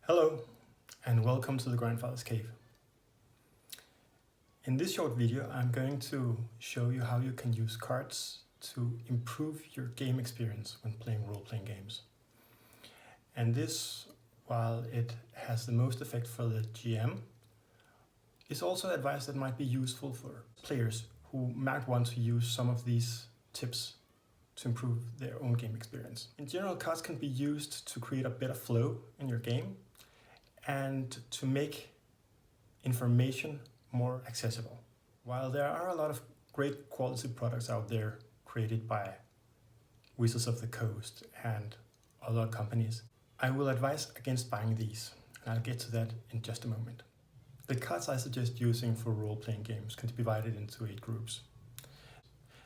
Hello and welcome to the Grandfather's Cave. In this short video I'm going to show you how you can use cards to improve your game experience when playing role-playing games. And this, while it has the most effect for the GM, is also advice that might be useful for players who might want to use some of these tips to improve their own game experience. In general, cards can be used to create a better flow in your game and to make information more accessible. While there are a lot of great quality products out there created by Wizards of the Coast and other companies, I will advise against buying these, and I'll get to that in just a moment. The cards I suggest using for role-playing games can be divided into 8 groups.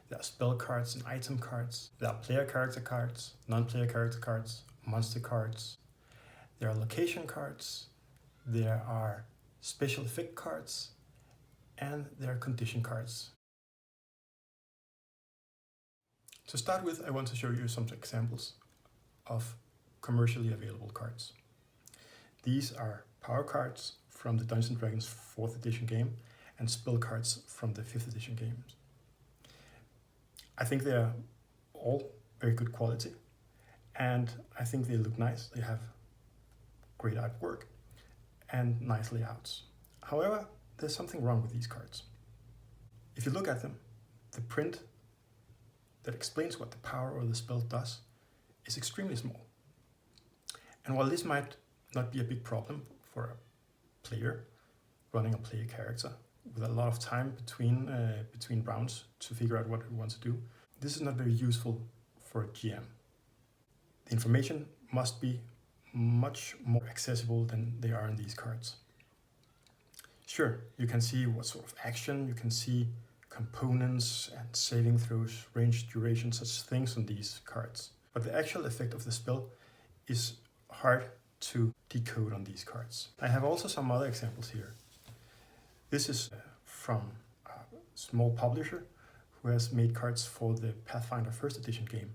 There are spell cards and item cards, there are player character cards, non-player character cards, monster cards, there are location cards, there are special effect cards, and there are condition cards. To start with, I want to show you some examples of commercially available cards. These are power cards from the Dungeons & Dragons 4th edition game and spell cards from the 5th edition games. I think they are all very good quality, and I think they look nice. They have great artwork and nice layouts. However, there's something wrong with these cards. If you look at them, the print that explains what the power or the spell does is extremely small. And while this might not be a big problem for a player running a player character with a lot of time between rounds to figure out what he wants to do, this is not very useful for a GM. The information must be much more accessible than they are in these cards. Sure, you can see what sort of action, you can see components and saving throws, range, duration, such things on these cards. But the actual effect of the spell is hard to decode on these cards. I have also some other examples here. This is from a small publisher who has made cards for the Pathfinder 1st edition game.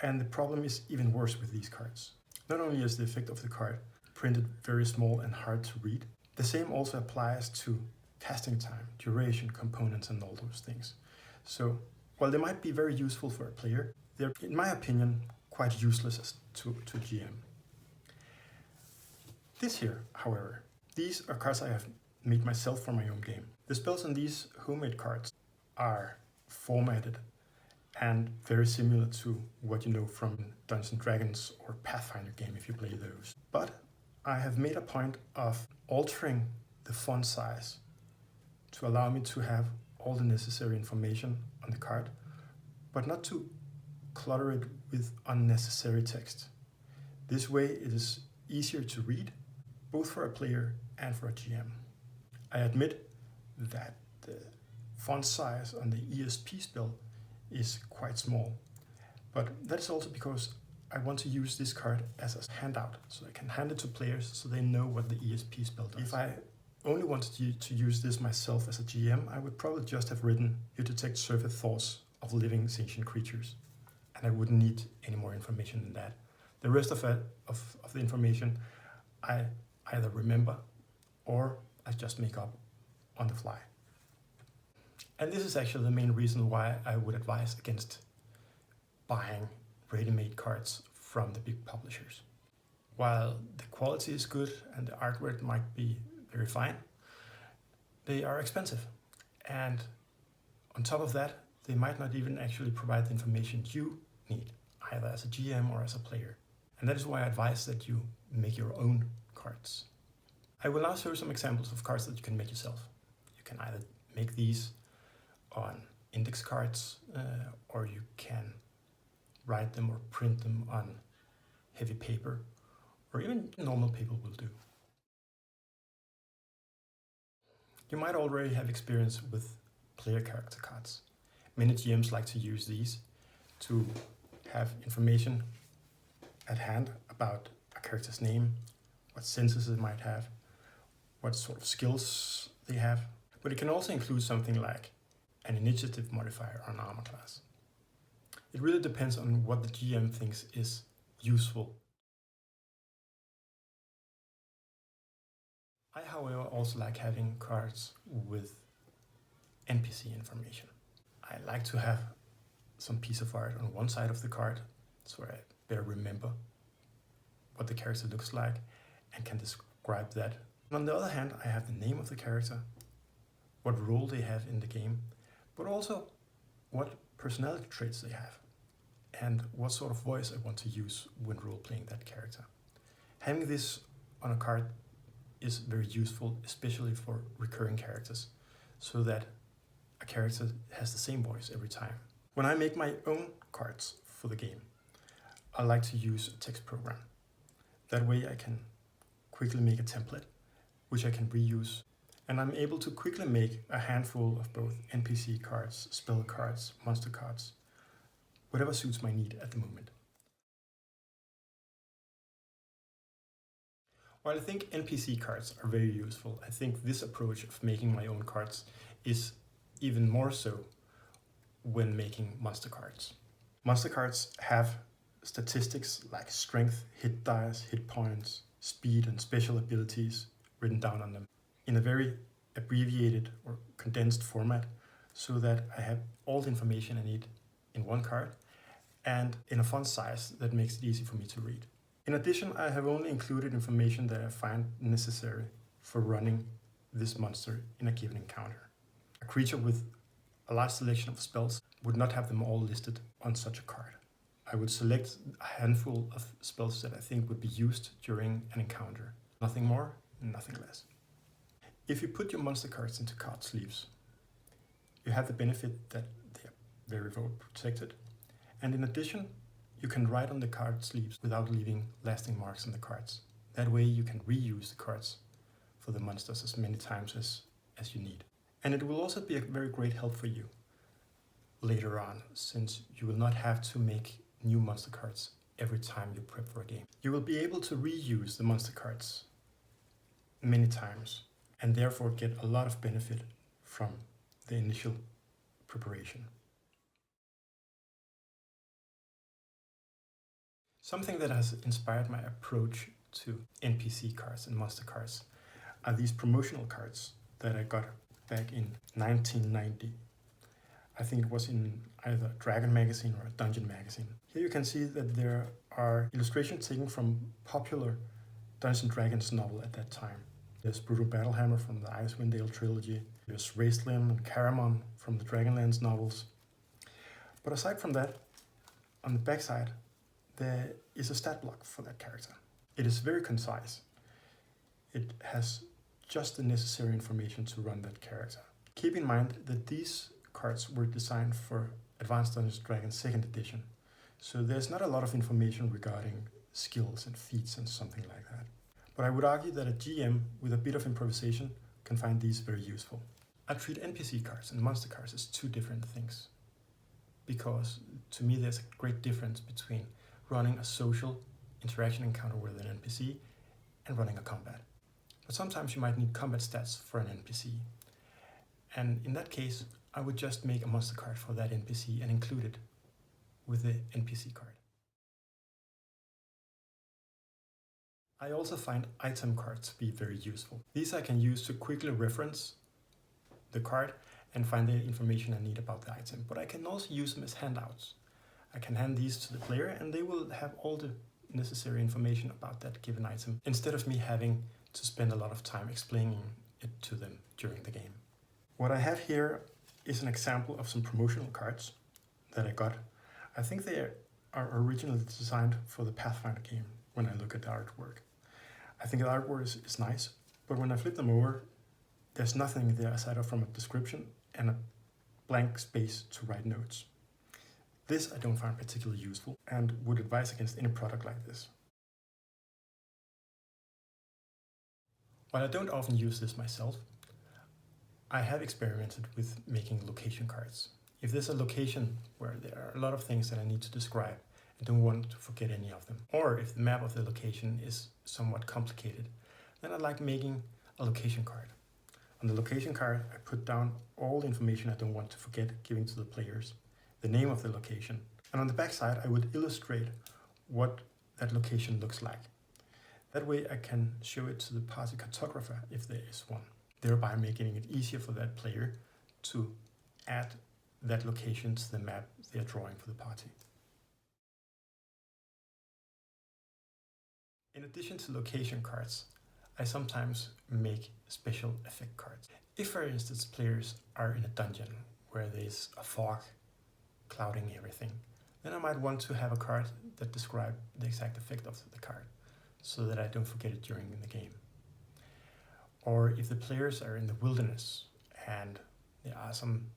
And the problem is even worse with these cards. Not only is the effect of the card printed very small and hard to read, the same also applies to casting time, duration, components, and all those things. So while they might be very useful for a player, they're, in my opinion, quite useless to GM. This here, however, these are cards I have made myself for my own game. The spells on these homemade cards are formatted and very similar to what you know from Dungeons & Dragons or Pathfinder game if you play those. But I have made a point of altering the font size to allow me to have all the necessary information on the card, but not to clutter it with unnecessary text. This way it is easier to read, both for a player and for a GM. I admit that the font size on the ESP spell is quite small, but that's also because I want to use this card as a handout, so I can hand it to players so they know what the ESP spell does. If I only wanted to use this myself as a GM, I would probably just have written, you detect surface thoughts of living sentient creatures, and I wouldn't need any more information than that. The rest of the information I either remember or I just make up on the fly. And this is actually the main reason why I would advise against buying ready-made cards from the big publishers. While the quality is good and the artwork might be very fine, they are expensive. And on top of that, they might not even actually provide the information you need, either as a GM or as a player. And that is why I advise that you make your own cards. I will now show you some examples of cards that you can make yourself. You can either make these on index cards, or you can write them or print them on heavy paper, or even normal paper will do. You might already have experience with player character cards. Many GMs like to use these to have information at hand about a character's name, what senses it might have, what sort of skills they have. But it can also include something like an initiative modifier or an armor class. It really depends on what the GM thinks is useful I, however, also like having cards with NPC information. I like to have some piece of art on one side of the card so I better remember what the character looks like and can describe that. And on the other hand, I have the name of the character, what role they have in the game, but also what personality traits they have and what sort of voice I want to use when role-playing that character. Having this on a card is very useful, especially for recurring characters, so that a character has the same voice every time. When I make my own cards for the game, I like to use a text program. That way I can quickly make a template, which I can reuse, and I'm able to quickly make a handful of both NPC cards, spell cards, monster cards, whatever suits my need at the moment. While I think NPC cards are very useful, I think this approach of making my own cards is even more so when making monster cards. Monster cards have statistics like strength, hit dice, hit points, speed, and special abilities written down on them in a very abbreviated or condensed format so that I have all the information I need in one card and in a font size that makes it easy for me to read. In addition, I have only included information that I find necessary for running this monster in a given encounter. A creature with a large selection of spells would not have them all listed on such a card. I would select a handful of spells that I think would be used during an encounter. Nothing more, nothing less. If you put your monster cards into card sleeves, you have the benefit that they are very well protected. And in addition, you can write on the card sleeves without leaving lasting marks on the cards. That way you can reuse the cards for the monsters as many times as you need. And it will also be a very great help for you later on, since you will not have to make new monster cards every time you prep for a game. You will be able to reuse the monster cards many times and therefore get a lot of benefit from the initial preparation. Something that has inspired my approach to NPC cards and monster cards are these promotional cards that I got back in 1990. I think it was in either Dragon magazine or a Dungeon magazine. Here you can see that there are illustrations taken from popular Dungeons & Dragons novel at that time. There's Brutal Battlehammer from the Icewind Dale trilogy. There's Raistlin and Caramon from the Dragonlance novels. But aside from that, on the backside, there is a stat block for that character. It is very concise. It has just the necessary information to run that character. Keep in mind that these cards were designed for Advanced Dungeons & Dragons 2nd edition, so there's not a lot of information regarding skills and feats and something like that. But I would argue that a GM with a bit of improvisation can find these very useful. I treat NPC cards and monster cards as two different things, because to me there's a great difference between running a social interaction encounter with an NPC and running a combat. But sometimes you might need combat stats for an NPC. And in that case, I would just make a monster card for that NPC and include it with the NPC card. I also find item cards to be very useful. These I can use to quickly reference the card and find the information I need about the item. But I can also use them as handouts. I can hand these to the player and they will have all the necessary information about that given item, instead of me having to spend a lot of time explaining it to them during the game. What I have here is an example of some promotional cards that I got. I think they are originally designed for the Pathfinder game when I look at the artwork. I think the artwork is nice, but when I flip them over, there's nothing there aside from a description and a blank space to write notes. This I don't find particularly useful and would advise against any product like this. While I don't often use this myself, I have experimented with making location cards. If there's a location where there are a lot of things that I need to describe, I don't want to forget any of them. Or if the map of the location is somewhat complicated, then I like making a location card. On the location card, I put down all the information I don't want to forget giving to the players, the name of the location, and on the back side I would illustrate what that location looks like. That way I can show it to the party cartographer if there is one, thereby making it easier for that player to add that location to the map they are drawing for the party. In addition to location cards, I sometimes make special effect cards. If, for instance, players are in a dungeon where there's a fog clouding everything, then I might want to have a card that describes the exact effect of the card, so that I don't forget it during the game. Or if the players are in the wilderness and there are some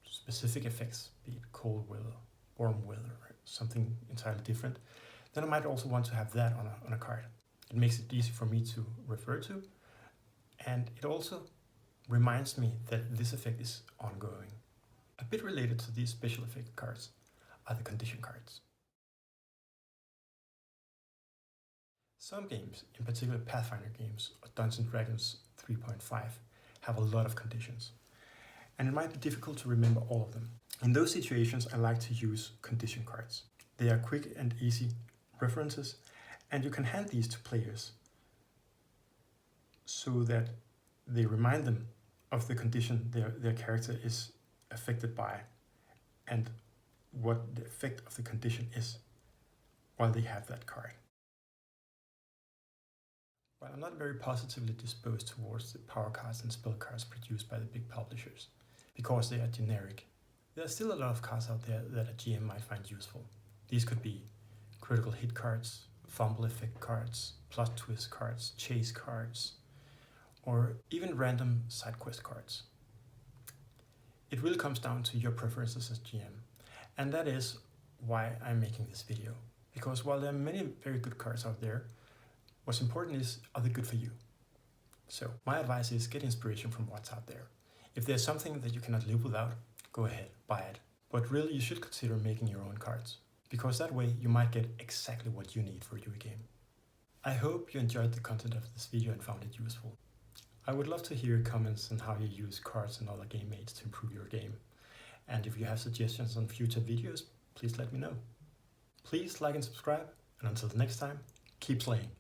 specific effects, be it cold weather, warm weather, or something entirely different, then I might also want to have that on a card. It makes it easy for me to refer to, and it also reminds me that this effect is ongoing. A bit related to these special effect cards are the condition cards. Some games, in particular Pathfinder games or Dungeons & Dragons 3.5, have a lot of conditions, and it might be difficult to remember all of them. In those situations, I like to use condition cards. They are quick and easy references, and you can hand these to players so that they remind them of the condition their character is affected by and what the effect of the condition is while they have that card. While I'm not very positively disposed towards the power cards and spell cards produced by the big publishers, because they are generic, there are still a lot of cards out there that a GM might find useful. These could be critical hit cards, fumble effect cards, plot twist cards, chase cards, or even random side quest cards. It really comes down to your preferences as GM, and that is why I'm making this video. Because while there are many very good cards out there, what's important is, are they good for you? So my advice is get inspiration from what's out there. If there's something that you cannot live without, go ahead, buy it. But really you should consider making your own cards, because that way you might get exactly what you need for your game. I hope you enjoyed the content of this video and found it useful. I would love to hear your comments on how you use cards and other game aids to improve your game. And if you have suggestions on future videos, please let me know. Please like and subscribe, and until the next time, keep playing.